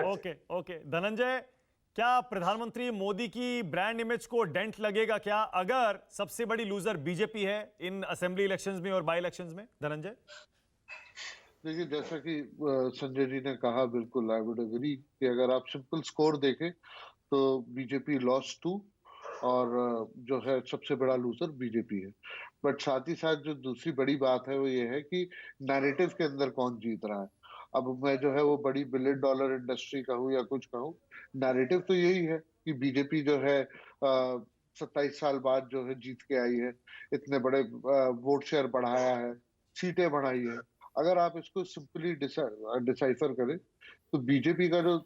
Okay okay Dhananjay, क्या प्रधानमंत्री मोदी की ब्रांड इमेज को डेंट लगेगा क्या अगर सबसे बड़ी लूजर बीजेपी है इन असेंबली इलेक्शंस में और बाई इलेक्शंस में? धनंजय, देखिए, जैसा कि संजय जी ने कहा, बिल्कुल आई वुड एग्री कि अगर आप सिंपल स्कोर देखें तो बीजेपी लॉस टू, और जो है सबसे बड़ा लूजर बीजेपी है। बट साथ ही साथ जो दूसरी बड़ी बात है वो ये है कि नैरेटिव के अंदर कौन जीत रहा है। अब मैं जो है वो बड़ी बिलियन डॉलर इंडस्ट्री कहूँ या कुछ कहूँ, नैरेटिव तो यही है कि बीजेपी जो है 27 साल बाद जो है जीत के आई है, इतने बड़े वोट शेयर बढ़ाया है, सीटें बढ़ाई है। अगर आप इसको सिंपली डिसाइफर करें तो बीजेपी का जो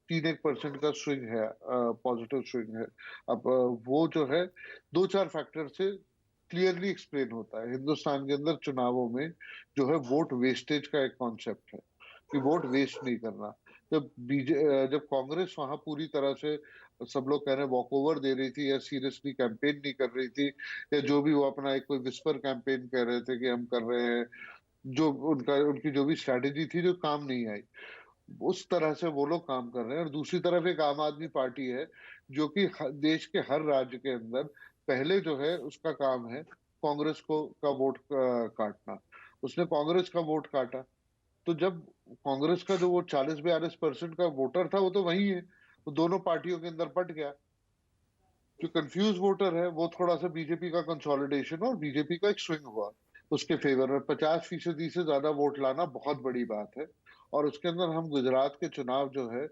3-1% का स्विंग है, पॉजिटिव स्विंग है, अब वो जो है दो चार फैक्टर से क्लियरली एक्सप्लेन होता है। हिंदुस्तान के अंदर चुनावों में जो है वोट वेस्टेज का एक कॉन्सेप्ट है कि वोट वेस्ट नहीं करना। जब कांग्रेस वहां पूरी तरह से, सब लोग कह रहे हैं, वॉक ओवर दे रही थी या सीरियसली कैंपेन नहीं कर रही थी, या जो भी वो अपना एक कोई विस्पर कैंपेन कह रहे थे कि हम कर रहे हैं, जो उनकी जो भी स्ट्रैटेजी थी जो काम नहीं आई, उस तरह से वो लोग काम कर रहे हैं। और दूसरी तरफ एक आम आदमी पार्टी है जो कि देश के हर राज्य के अंदर पहले जो है उसका काम है कांग्रेस को का वोट काटना। उसने कांग्रेस का वोट काटा, तो जब कांग्रेस का जो वो 40-42% का वोटर था वो तो वही है, वो दोनों पार्टियों के अंदर बट गया। जो कंफ्यूज वोटर है वो थोड़ा सा बीजेपी का कंसोलिडेशन और बीजेपी का एक स्विंग हुआ उसके फेवर में। 50% से ज्यादा वोट लाना बहुत बड़ी बात है। और उसके अंदर हम गुजरात के चुनाव जो है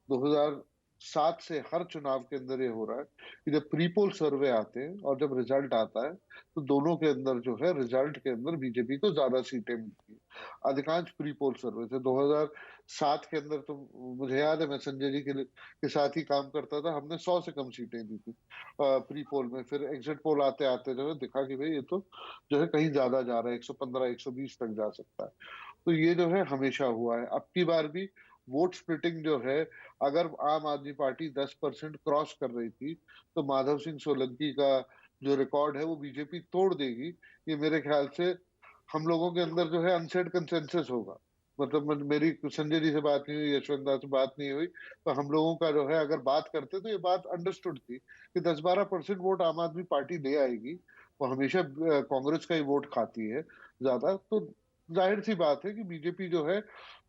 2007 से हर चुनाव के अंदर ये हो रहा है कि जब प्री पोल सर्वे आते हैं और जब रिजल्ट आता है तो दोनों के अंदर जो है रिजल्ट के अंदर बीजेपी को ज्यादा सीटें मिलती है। अधिकांश प्री पोल सर्वे से 2007 के अंदर तो मुझे याद है, मैं संजय जी के साथ ही काम करता था, हमने 100 से कम सीटें दी थी प्री पोल में। फिर एग्जिट पोल आते आते जो है दिखा कि भाई ये तो जो है कहीं ज्यादा जा रहा है, 115-120 तक जा सकता है। तो ये जो है हमेशा हुआ है। अब की बार भी वोट स्प्लिटिंग जो है, अगर आम आदमी पार्टी 10% क्रॉस कर रही थी तो माधव सिंह सोलंकी का जो रिकॉर्ड है वो बीजेपी तोड़ देगी। ये मेरे ख्याल से हम लोगों के अंदर जो है अनसेट कंसेंसस होगा। मतलब मेरी संजय जी से बात नहीं हुई, यशवंत दास से बात नहीं हुई, तो हम लोगों का जो है अगर बात करते तो ये बात अंडरस्टूड थी कि 10-12% वोट आम आदमी पार्टी ले आएगी। वो हमेशा कांग्रेस का ही वोट खाती है ज्यादा, तो जाहिर सी बात है कि बीजेपी जो है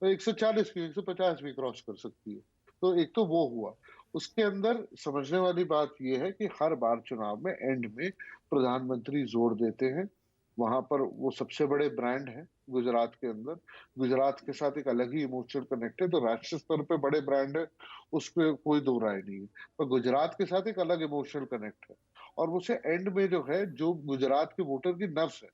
140 की 150 भी क्रॉस कर सकती है। तो एक तो वो हुआ। उसके अंदर समझने वाली बात यह है कि हर बार चुनाव में एंड में प्रधानमंत्री जोर देते हैं, वहां पर वो सबसे बड़े ब्रांड हैं गुजरात के अंदर। गुजरात के साथ एक अलग ही इमोशनल कनेक्ट है, तो राष्ट्रीय स्तर पे बड़े ब्रांड है, उस पर कोई दो राय नहीं है, पर गुजरात के साथ एक अलग इमोशनल कनेक्ट है। और उसे एंड में जो है जो गुजरात के वोटर की नफ्स है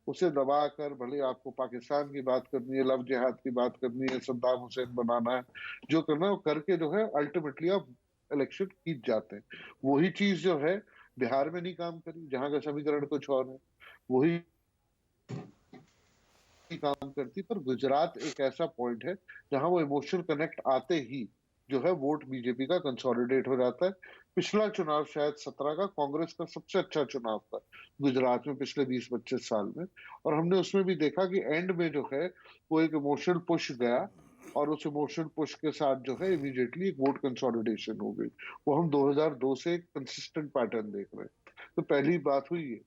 उसे दबा कर, भले आपको पाकिस्तान की बात करनी है, लव जिहाद की बात करनी है, सद्दाम हुसैन बनाना है, जो करना है वो करके जो है अल्टीमेटली आप इलेक्शन जीत जाते हैं। वही चीज जो है बिहार में नहीं काम करी, जहां का समीकरण कुछ और है, वही काम करती। पर गुजरात एक ऐसा पॉइंट है जहां वो इमोशनल कनेक्ट आते ही जो है वोट बीजेपी का कंसोलिडेट हो जाता है। पिछला चुनाव शायद 17 का कांग्रेस का सबसे अच्छा चुनाव था गुजरात में पिछले 20-25 साल में। और हमने उसमें भी देखा कि एंड में जो है वो एक इमोशनल पुश गया, और उस इमोशनल पुश के साथ जो है इमीडिएटली एक वोट कंसोलिडेशन हो गई। वो हम 2002 से एक कंसिस्टेंट पैटर्न देख रहे हैं। तो पहली बात हुई है।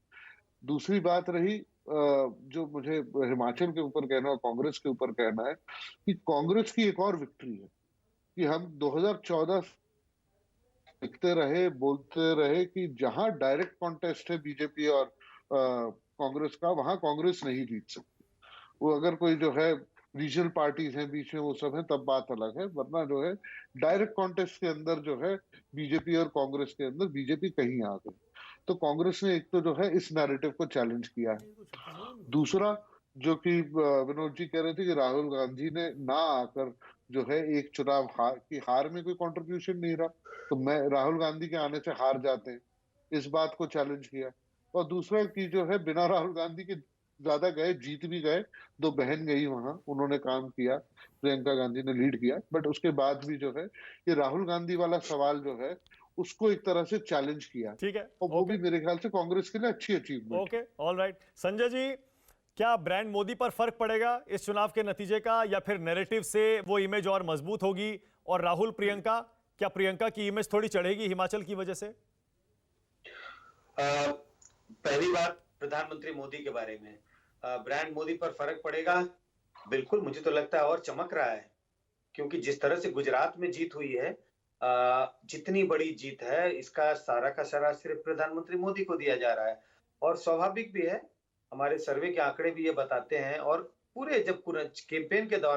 दूसरी बात रही जो मुझे हिमाचल के ऊपर कहना और कांग्रेस के ऊपर कहना है कि कांग्रेस की एक और विक्ट्री है कि हम 2014 लिखते रहे, बोलते रहे कि जहां डायरेक्ट कॉन्टेस्ट है बीजेपी और कांग्रेस का, वहां कांग्रेस नहीं जीत सकती। वो अगर कोई जो है रीजनल पार्टीज हैं बीच में वो सब है तब बात अलग है, वरना जो है डायरेक्ट कॉन्टेस्ट के अंदर जो है बीजेपी और कांग्रेस के अंदर बीजेपी कहीं आ गई। तो कांग्रेस ने एक तो जो है इस नैरेटिव को चैलेंज किया है। दूसरा, जो कि विनोद जी कह रहे थे कि राहुल गांधी ने ना आकर जो है एक चुनाव हार में कोई कंट्रीब्यूशन नहीं रहा, तो मैं राहुल गांधी के आने से हार जाते हैं, इस बात को चैलेंज किया। और दूसरा कि जो है बिना राहुल गांधी के ज्यादा गए, जीत भी गए, दो बहन गई वहां, उन्होंने काम किया, प्रियंका गांधी ने लीड किया, बट उसके बाद भी जो है ये राहुल गांधी वाला सवाल जो है उसको एक तरह से चैलेंज किया। ठीक है। और वो ओके भी मेरे ख्याल से कांग्रेस के लिए अच्छी अचीवमेंट है। Okay all right. Sanjay ji, क्या ब्रांड मोदी पर फर्क पड़ेगा इस चुनाव के नतीजे का, या फिर नैरेटिव से वो इमेज और मजबूत होगी और राहुल प्रियंका, क्या प्रियंका की इमेज थोड़ी चढ़ेगी हिमाचल की वजह से? पहली बात प्रधानमंत्री मोदी के बारे में, ब्रांड मोदी पर फर्क पड़ेगा, बिल्कुल मुझे तो लगता है और चमक रहा है, क्योंकि जिस तरह से गुजरात में जीत हुई है, जितनी बड़ी जीत है, इसका सारा का सारा सिर्फ प्रधानमंत्री मोदी को दिया जा रहा है। और स्वाभाविक भी है, हमारे सर्वे के आंकड़े भी ये बताते हैं, और पूरे जब पूरा कैंपेन के दौरान